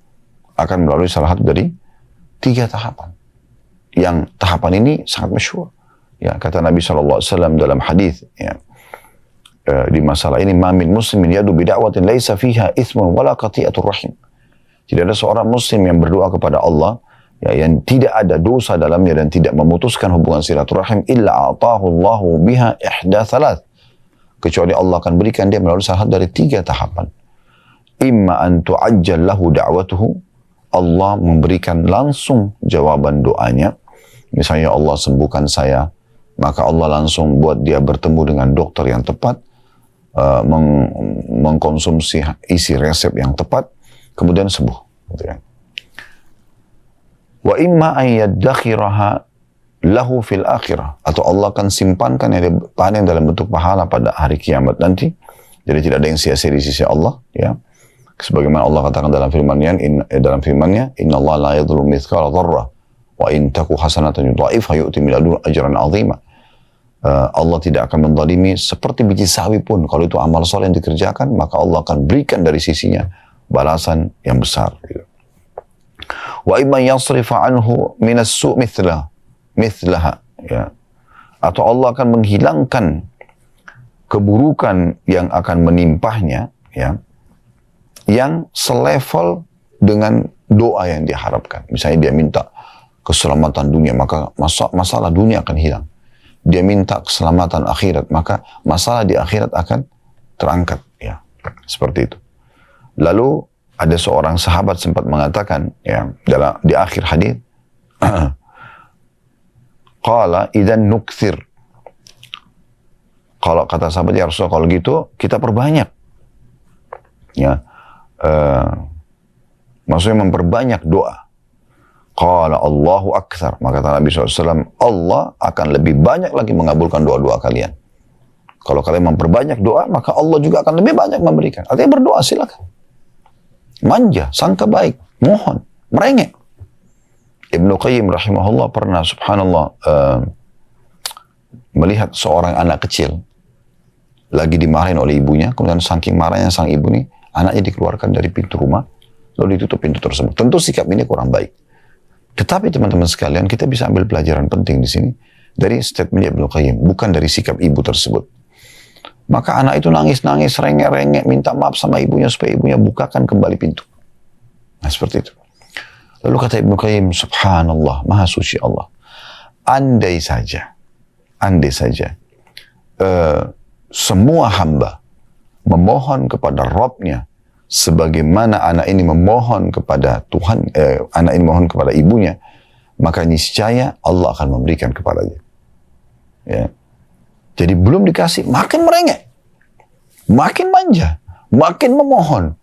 Akan melalui salah satu dari 3 tahapan. Yang tahapan ini sangat masyhur. Ya, kata Nabi SAW dalam hadis ya, di masalah ini, ma min muslimin yadu bida'watin laisa fiha ithmun wala qati'atur rahim. Tidak ada seorang muslim yang berdoa kepada Allah ya, yang tidak ada dosa dalamnya dan tidak memutuskan hubungan silaturahim, illa a'tahu Allahu biha ihda thalath. Kecuali Allah akan berikan dia melalui salah satu dari 3 tahapan. Imma an tu'ajjal lahu da'watuhu, Allah memberikan langsung jawaban doanya. Misalnya, Allah sembuhkan saya, maka Allah langsung buat dia bertemu dengan dokter yang tepat, mengkonsumsi isi resep yang tepat, kemudian sembuh. Gitu ya. Wa imma an yaddakhiraha lahu fil akhirah, atau Allah akan simpankan yang panen dalam bentuk pahala pada hari kiamat nanti. Jadi tidak ada yang sia-sia di sisi Allah, ya. Sebagaimana Allah katakan dalam firman-Nya, Inna Allah la yadhlimu mithqala dzarrah wa in taku hasanatan yudha'ifha yu'ti min ladunhu ajran 'azima. Allah tidak akan menzalimi seperti biji sawi pun. Kalau itu amal soleh yang dikerjakan, maka Allah akan berikan dari sisinya balasan yang besar. Wa imman yasrifa anhu minas su' mithlaha, ya. Atau Allah akan menghilangkan keburukan yang akan menimpahnya, ya, yang selevel dengan doa yang diharapkan. Misalnya dia minta keselamatan dunia, maka masalah dunia akan hilang. Dia minta keselamatan akhirat, maka masalah di akhirat akan terangkat, ya. Seperti itu. Lalu ada seorang sahabat sempat mengatakan, ya, di akhir hadis, qala idzan nukthir. Kalau kata sahabat, ya Rasulullah, kalau gitu kita perbanyak, ya. Maksudnya memperbanyak doa. Qala Allahu akthar. Maka kata Nabi SAW, Allah akan lebih banyak lagi mengabulkan doa-doa kalian. Kalau kalian memperbanyak doa, maka Allah juga akan lebih banyak memberikan. Artinya berdoa silakan. Manja, sangka baik, mohon, merengek. Ibnu Qayyim rahimahullah pernah, subhanallah, melihat seorang anak kecil lagi dimarahin oleh ibunya, kemudian saking marahnya sang ibu nih, anaknya dikeluarkan dari pintu rumah, lalu ditutup pintu tersebut. Tentu sikap ini kurang baik. Tetapi teman-teman sekalian, kita bisa ambil pelajaran penting di sini dari statement Ibnu Qayyim, bukan dari sikap ibu tersebut. Maka anak itu nangis-nangis, rengek-rengek, minta maaf sama ibunya supaya ibunya bukakan kembali pintu. Nah, seperti itu. Lalu kata Ibnu Qayyim, subhanallah, maha suci Allah. Andai saja, semua hamba memohon kepada Rabbnya sebagaimana anak ini memohon kepada Tuhan, anak ini memohon kepada ibunya, maka niscaya Allah akan memberikan kepadanya. Ya. Jadi belum dikasih, makin merengek, makin manja, makin memohon,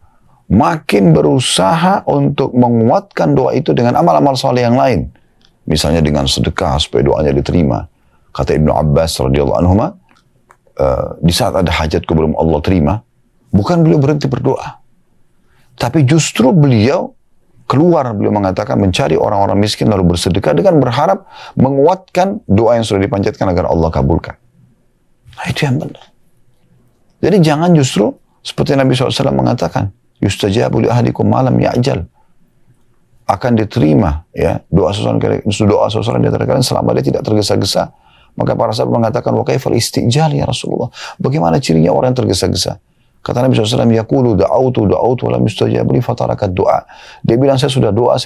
makin berusaha untuk menguatkan doa itu dengan amal-amal saleh yang lain. Misalnya dengan sedekah supaya doanya diterima. Kata Ibnu Abbas radhiyallahu anhuma, di saat ada hajatku belum Allah terima, bukan beliau berhenti berdoa, tapi justru beliau mengatakan mencari orang-orang miskin lalu bersedekah dengan berharap menguatkan doa yang sudah dipanjatkan agar Allah kabulkan. Nah, itu yang benar. Jadi jangan justru seperti Nabi SAW mengatakan, yustajabu li ahadikum malam ya'jal, akan diterima, ya, doa seseorang di antara kalian selama dia tidak tergesa-gesa. Maka para sahabat mengatakan, wa kaifal istijal ya Rasulullah, bagaimana cirinya orang yang tergesa-gesa? Kata Nabi SAW, yaqulu da'autu wa lam yustajab li fatarakat doa. Dia bilang, saya sudah doa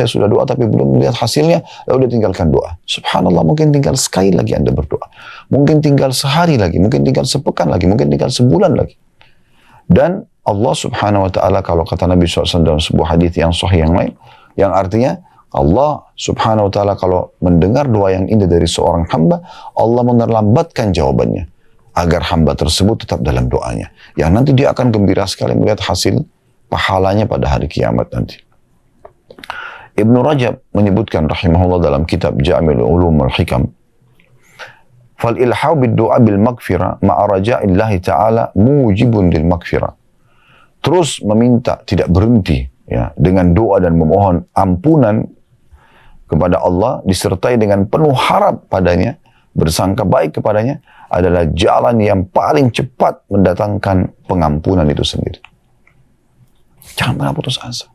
tapi belum melihat hasilnya, lalu dia tinggalkan doa. Subhanallah, mungkin tinggal sekali lagi Anda berdoa. Mungkin tinggal sehari lagi, mungkin tinggal sepekan lagi, mungkin tinggal sebulan lagi. Dan Allah subhanahu wa ta'ala, kalau kata Nabi SAW dalam sebuah hadis yang sahih yang lain, yang artinya, Allah subhanahu wa ta'ala kalau mendengar doa yang indah dari seorang hamba, Allah menerlambatkan jawabannya, agar hamba tersebut tetap dalam doanya. Yang nanti dia akan gembira sekali melihat hasil pahalanya pada hari kiamat nanti. Ibnu Rajab menyebutkan rahimahullah dalam kitab Jami'ul Ulum wal Hikam, fal ilhau bid du'a bil maghfirah ma'a raja'illahi ta'ala mujibun lil maghfirah. Terus meminta, tidak berhenti, ya, dengan doa dan memohon ampunan kepada Allah disertai dengan penuh harap padanya, bersangka baik kepadanya, adalah jalan yang paling cepat mendatangkan pengampunan itu sendiri. Jangan pernah putus asa.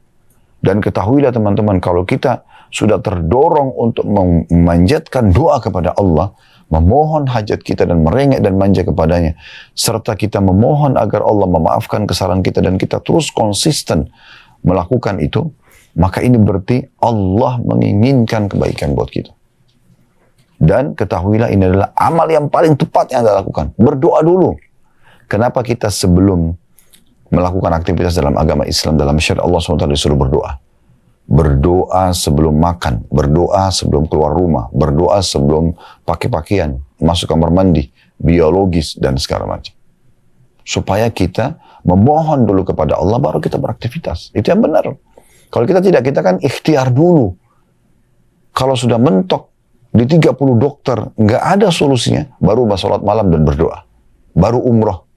Dan ketahuilah teman-teman, kalau kita sudah terdorong untuk memanjatkan doa kepada Allah, memohon hajat kita dan merengek dan manja kepadanya, serta kita memohon agar Allah memaafkan kesalahan kita dan kita terus konsisten melakukan itu, maka ini berarti Allah menginginkan kebaikan buat kita. Dan ketahuilah ini adalah amal yang paling tepat yang Anda lakukan. Berdoa dulu. Kenapa kita sebelum melakukan aktivitas dalam agama Islam, dalam syariat Allah SWT disuruh berdoa? Berdoa sebelum makan, berdoa sebelum keluar rumah, berdoa sebelum pakai pakaian, masuk kamar mandi, biologis, dan segala macam. Supaya kita memohon dulu kepada Allah, baru kita beraktivitas. Itu yang benar. Kalau kita tidak, kita kan ikhtiar dulu. Kalau sudah mentok di 30 dokter, nggak ada solusinya, baru sholat malam dan berdoa. Baru umroh.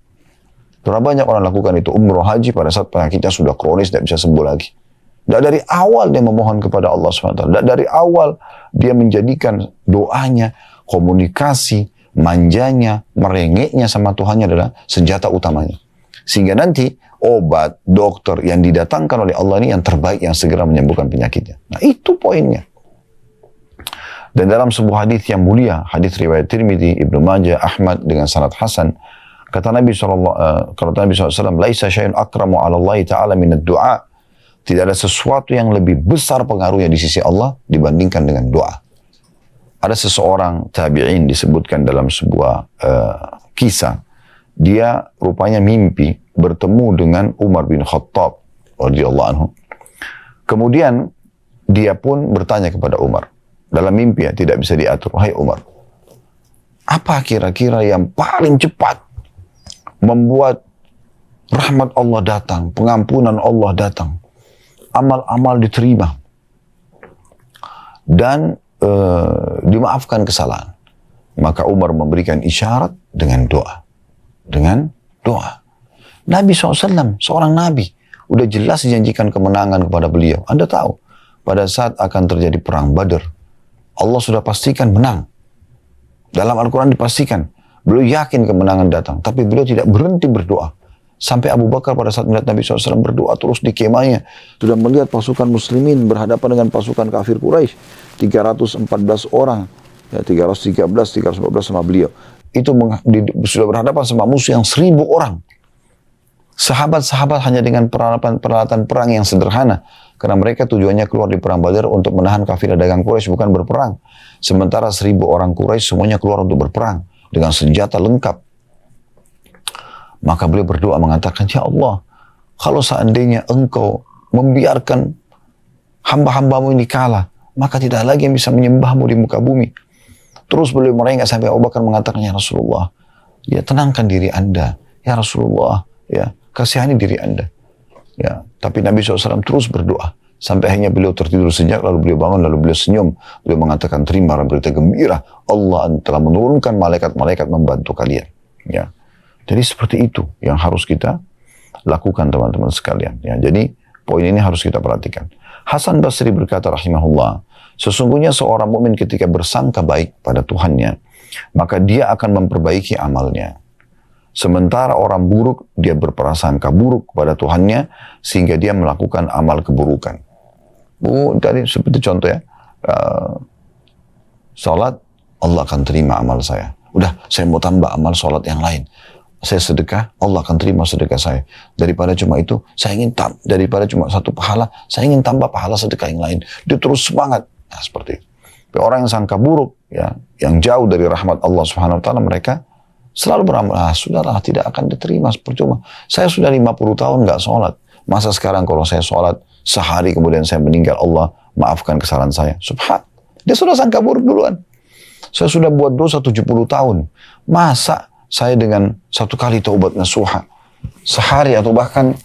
Berapa banyak orang lakukan itu, umroh haji pada saat penyakitnya sudah kronis, tidak bisa sembuh lagi. Tidak dari awal dia memohon kepada Allah SWT. Tidak dari awal dia menjadikan doanya, komunikasi, manjanya, merengeknya sama Tuhannya adalah senjata utamanya. Sehingga nanti obat, dokter yang didatangkan oleh Allah ini yang terbaik yang segera menyembuhkan penyakitnya. Nah itu poinnya. Dan dalam sebuah hadis yang mulia, hadis riwayat Tirmidzi, Ibnu Majah, Ahmad dengan sanad hasan, kata Nabi SAW, "Laisa syai'un akramu 'ala Allah Ta'ala min ad-du'a." Tidak ada sesuatu yang lebih besar pengaruhnya di sisi Allah dibandingkan dengan doa. Ada seseorang tabi'in disebutkan dalam sebuah kisah, dia rupanya mimpi bertemu dengan Umar bin Khattab radhiyallahu anhu. Kemudian dia pun bertanya kepada Umar. Dalam mimpi ya, tidak bisa diatur. Hai Umar, apa kira-kira yang paling cepat membuat rahmat Allah datang, pengampunan Allah datang, amal-amal diterima, dan dimaafkan kesalahan? Maka Umar memberikan isyarat dengan doa. Dengan doa. Nabi SAW, seorang Nabi, udah jelas dijanjikan kemenangan kepada beliau. Anda tahu, pada saat akan terjadi perang Badar, Allah sudah pastikan menang. Dalam Al-Quran dipastikan. Beliau yakin kemenangan datang. Tapi beliau tidak berhenti berdoa. Sampai Abu Bakar pada saat melihat Nabi SAW berdoa terus di kemahnya. Sudah melihat pasukan muslimin berhadapan dengan pasukan kafir Quraisy. 314 orang. Ya, 313, 314 sama beliau. Itu sudah berhadapan sama musuh yang 1.000 orang. Sahabat-sahabat hanya dengan peralatan perang yang sederhana. Karena mereka tujuannya keluar di perang Badar untuk menahan kafilah dagang Quraisy, bukan berperang. Sementara 1.000 orang Quraisy semuanya keluar untuk berperang. Dengan senjata lengkap. Maka beliau berdoa mengatakan, "Ya Allah, kalau seandainya engkau membiarkan hamba-hambamu ini kalah, maka tidak lagi yang bisa menyembahmu di muka bumi." Terus beliau merengek sampai Abu Bakar mengatakan, "Ya Rasulullah, ya tenangkan diri Anda. Ya Rasulullah, ya kasihani diri Anda." Ya, tapi Nabi SAW terus berdoa. Sampai akhirnya beliau tertidur senyap, lalu beliau bangun, lalu beliau senyum. Beliau mengatakan, "Terima berita gembira. Allah telah menurunkan malaikat-malaikat membantu kalian." Ya. Jadi seperti itu yang harus kita lakukan teman-teman sekalian. Ya, jadi poin ini harus kita perhatikan. Hasan Basri berkata rahimahullah, sesungguhnya seorang mukmin ketika bersangka baik pada Tuhannya, maka dia akan memperbaiki amalnya. Sementara orang buruk, dia berprasangka buruk kepada Tuhannya, sehingga dia melakukan amal keburukan. Tadi seperti contoh ya, salat, Allah akan terima amal saya. Udah, saya mau tambah amal salat yang lain. Saya sedekah, Allah akan terima sedekah saya. Daripada cuma itu, saya ingin daripada cuma satu pahala, saya ingin tambah pahala sedekah yang lain. Dia terus semangat. Nah, seperti itu. Tapi orang yang sangka buruk, ya, yang jauh dari rahmat Allah Subhanahu Wa Taala, mereka selalu beramal, sudahlah, tidak akan diterima, percuma. Saya sudah 50 tahun nggak sholat. Masa sekarang kalau saya sholat, sehari kemudian saya meninggal, Allah maafkan kesalahan saya. Subhan. Dia sudah sangka buruk duluan. Saya sudah buat dosa 70 tahun. Masa saya dengan satu kali taubat nasuha, sehari atau bahkan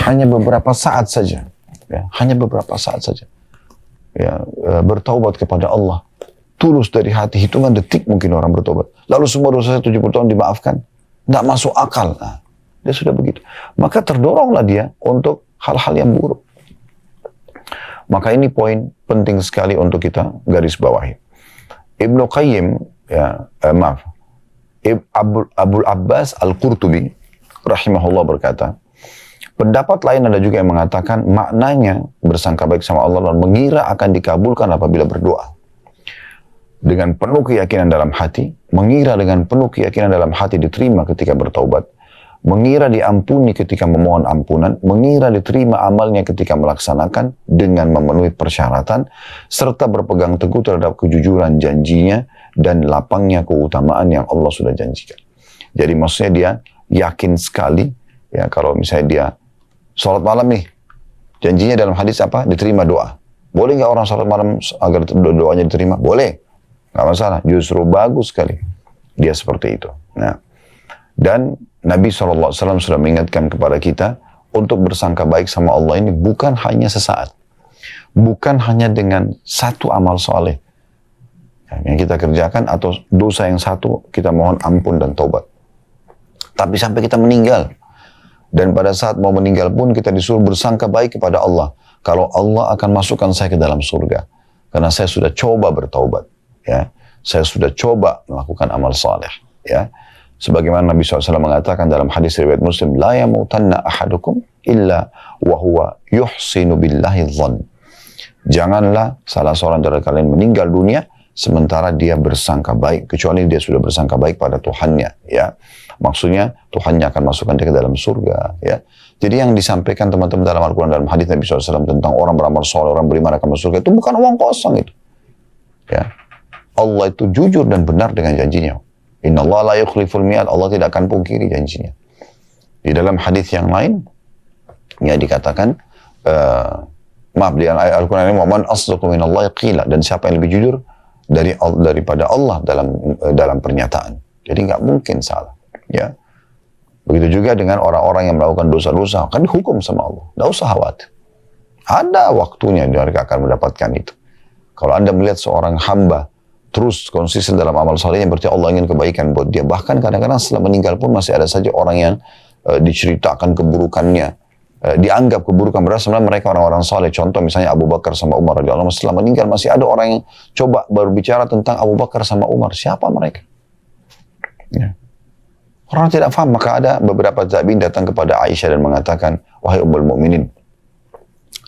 hanya beberapa saat saja. Ya, hanya beberapa saat saja. Ya, bertaubat kepada Allah. Tulus dari hati, hitungan detik mungkin orang bertobat. Lalu semua dosa 70 tahun dimaafkan. Tidak masuk akal. Nah, dia sudah begitu. Maka terdoronglah dia untuk hal-hal yang buruk. Maka ini poin penting sekali untuk kita garis bawahi. Ibnu Qayyim, Abul Abbas Al-Qurtubi, rahimahullah berkata, pendapat lain ada juga yang mengatakan maknanya bersangka baik sama Allah dan mengira akan dikabulkan apabila berdoa. Dengan penuh keyakinan dalam hati, mengira dengan penuh keyakinan dalam hati diterima ketika bertaubat, mengira diampuni ketika memohon ampunan, mengira diterima amalnya ketika melaksanakan dengan memenuhi persyaratan, serta berpegang teguh terhadap kejujuran janjinya dan lapangnya keutamaan yang Allah sudah janjikan. Jadi maksudnya dia yakin sekali, ya kalau misalnya dia sholat malam nih, janjinya dalam hadis apa? Diterima doa. Boleh nggak orang sholat malam agar doanya diterima? Boleh. Nggak masalah, justru bagus sekali dia seperti itu. Nah, dan Nabi SAW sudah mengingatkan kepada kita untuk bersangka baik sama Allah ini bukan hanya sesaat, bukan hanya dengan satu amal soleh, yang kita kerjakan, atau dosa yang satu kita mohon ampun dan taubat. Tapi sampai kita meninggal, dan pada saat mau meninggal pun kita disuruh bersangka baik kepada Allah, kalau Allah akan masukkan saya ke dalam surga karena saya sudah coba bertaubat, ya, saya sudah coba melakukan amal saleh, ya. Sebagaimana Nabi SAW mengatakan dalam hadis riwayat Muslim, la yamutanna ahadukum illa wa huwa yuhsinu billahi dhann. Janganlah salah seorang dari kalian meninggal dunia sementara dia bersangka baik, kecuali dia sudah bersangka baik pada Tuhannya, ya. Maksudnya Tuhannya akan masukkan dia ke dalam surga, ya. Jadi yang disampaikan teman-teman dalam Al-Quran, dalam hadis Nabi SAW tentang orang beramal soleh, orang beriman akan masuk surga, itu bukan uang kosong itu, ya. Allah itu jujur dan benar dengan janjinya. Inna Allah la yukhliful mi'ad, Allah tidak akan pungkiri janjinya. Di dalam hadis yang lain, ya dikatakan, maaf, di Al-Quran ini, "Man asdaqu minallahi qila," dan siapa yang lebih jujur daripada Allah dalam pernyataan. Jadi nggak mungkin salah, ya. Begitu juga dengan orang-orang yang melakukan dosa-dosa, kan dihukum sama Allah. Nggak usah khawatir. Ada waktunya mereka akan mendapatkan itu. Kalau Anda melihat seorang hamba terus konsisten dalam amal salehnya, berarti Allah ingin kebaikan buat dia. Bahkan kadang-kadang setelah meninggal pun masih ada saja orang yang diceritakan keburukannya, dianggap keburukan, padahal sebenarnya mereka orang-orang saleh. Contoh misalnya Abu Bakar sama Umar radhiyallahu anhu, setelah meninggal masih ada orang yang coba berbicara tentang Abu Bakar sama Umar. Siapa mereka? Ya. Orang tidak paham, maka ada beberapa tabi'in datang kepada Aisyah dan mengatakan, wahai Ummul Mukminin,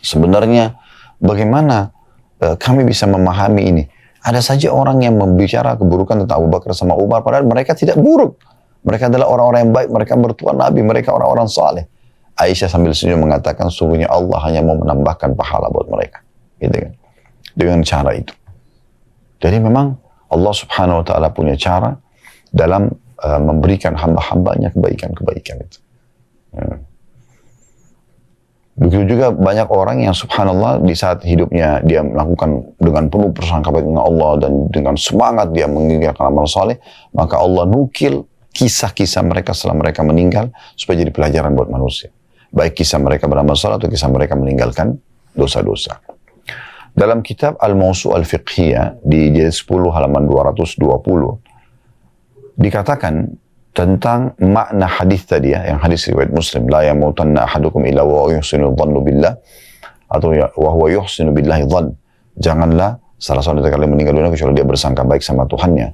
sebenarnya bagaimana kami bisa memahami ini? Ada saja orang yang membicara keburukan tentang Abu Bakar sama Umar, padahal mereka tidak buruk. Mereka adalah orang-orang yang baik, mereka mertua Nabi, mereka orang-orang saleh. Aisyah sambil senyum mengatakan, sungguhnya Allah hanya mau menambahkan pahala buat mereka, gitu kan? Dengan cara itu. Jadi memang Allah Subhanahu Wa Taala punya cara dalam memberikan hamba-hambanya kebaikan-kebaikan itu. Ya. Begitu juga banyak orang yang subhanallah di saat hidupnya dia melakukan dengan penuh persangka baik dengan Allah dan dengan semangat dia mengerjakan amal saleh, maka Allah nukil kisah-kisah mereka setelah mereka meninggal supaya jadi pelajaran buat manusia. Baik kisah mereka beramal saleh atau kisah mereka meninggalkan dosa-dosa. Dalam kitab Al-Mawsu' Al-Fiqhiyah di jilid 10 halaman 220 dikatakan tentang makna hadis tadi, ya, yang hadis riwayat Muslim, la yamutanna ahadukum illa wa yuhsinu dhannu billah, atau wa huwa yuhsinu billahi dhann. Janganlah salah seorang dari kalian meninggal dunia kecuali dia bersangka baik sama Tuhannya.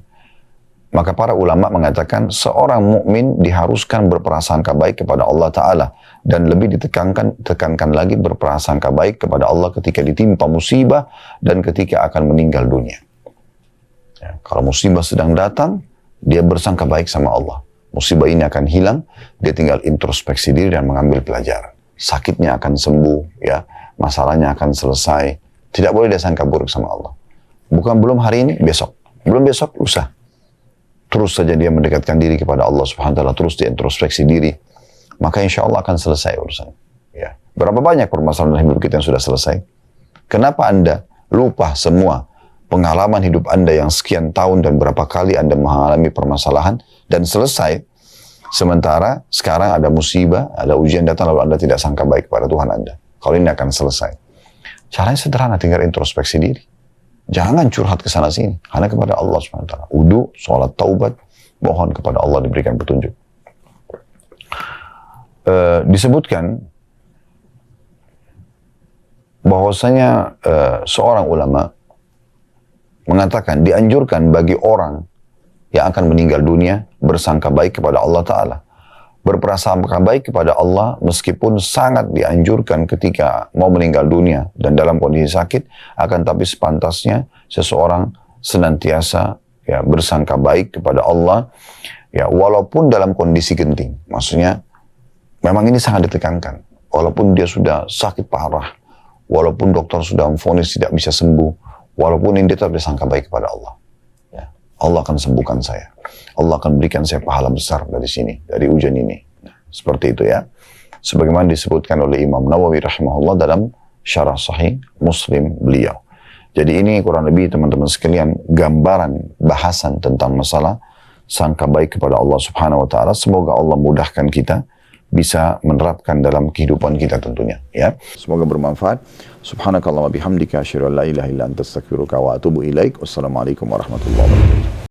Maka para ulama mengatakan seorang mukmin diharuskan berprasangka baik kepada Allah Ta'ala, dan lebih tekankan lagi berprasangka baik kepada Allah ketika ditimpa musibah dan ketika akan meninggal dunia. Ya, kalau musibah sedang datang, dia bersangka baik sama Allah. Musibah ini akan hilang, dia tinggal introspeksi diri dan mengambil pelajaran. Sakitnya akan sembuh, ya, masalahnya akan selesai. Tidak boleh dia sangka buruk sama Allah. Bukan belum hari ini, besok. Belum besok, lusa. Terus saja dia mendekatkan diri kepada Allah Subhanahu Wa Taala, terus dia introspeksi diri. Maka insya Allah akan selesai urusan. Ya. Berapa banyak permasalahan hidup kita yang sudah selesai? Kenapa Anda lupa semua pengalaman hidup Anda yang sekian tahun dan berapa kali Anda mengalami permasalahan dan selesai, sementara sekarang ada musibah, ada ujian datang lalu Anda tidak sangka baik kepada Tuhan Anda. Kalau ini akan selesai. Caranya sederhana, tinggal introspeksi diri. Jangan curhat ke sana sini, hanya kepada Allah SWT. Wudu, sholat, taubat, mohon kepada Allah diberikan petunjuk. Disebutkan bahwasanya seorang ulama mengatakan dianjurkan bagi orang yang akan meninggal dunia bersangka baik kepada Allah Ta'ala. Berprasangka baik kepada Allah meskipun sangat dianjurkan ketika mau meninggal dunia dan dalam kondisi sakit, akan tapi sepantasnya seseorang senantiasa ya bersangka baik kepada Allah, ya walaupun dalam kondisi genting. Maksudnya memang ini sangat ditekankan. Walaupun dia sudah sakit parah, walaupun dokter sudah memvonis tidak bisa sembuh, walaupun ini dia tetap bersangka baik kepada Allah. Ya, Allah akan sembuhkan saya. Allah akan berikan saya pahala besar dari sini, dari ujian ini. Nah, seperti itu ya. Sebagaimana disebutkan oleh Imam Nawawi rahimahullah dalam syarah sahih Muslim beliau. Jadi ini kurang lebih teman-teman sekalian gambaran bahasan tentang masalah sangka baik kepada Allah Subhanahu Wa Taala. Semoga Allah mudahkan kita bisa menerapkan dalam kehidupan kita tentunya. Ya, semoga bermanfaat. Subhanakallah wa bihamdika asyhadu an la ilaha illa anta astaghfiruka wa atubu ilaik. Wassalamualaikum warahmatullahi wabarakatuh.